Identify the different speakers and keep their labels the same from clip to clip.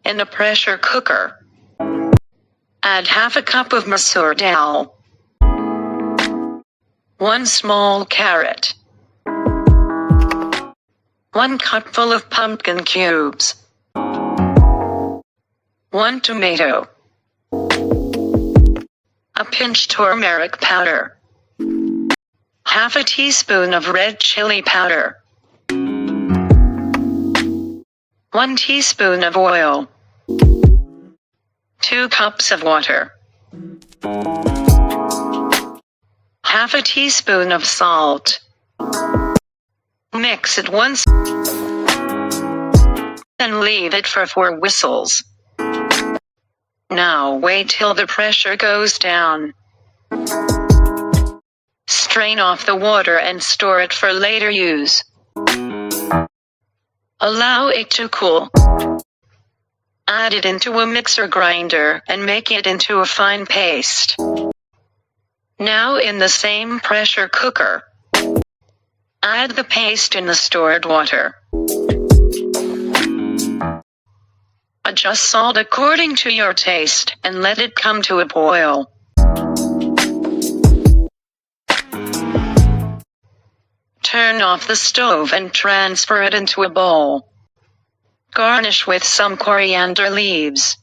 Speaker 1: In a pressure cooker, add half a cup of masoor dal, 1 small carrot, 1 cupful of pumpkin cubes, 1 tomato, a pinch turmeric powder, half a teaspoon of red chili powder, 1 teaspoon of oil, 2 cups of water, half a teaspoon of salt. Mix it once and leave it for 4 whistles. Now wait till the pressure goes down. Strain off the water and store it for later use. Allow it to cool. Add it into a mixer grinder and make it into a fine paste. Now in the same pressure cooker, add the paste in the stored water. Adjust salt according to your taste and let it come to a boil. Turn off the stove and transfer it into a bowl. Garnish with some coriander leaves.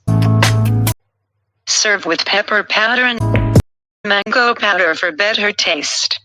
Speaker 1: Serve with pepper powder and mango powder for better taste.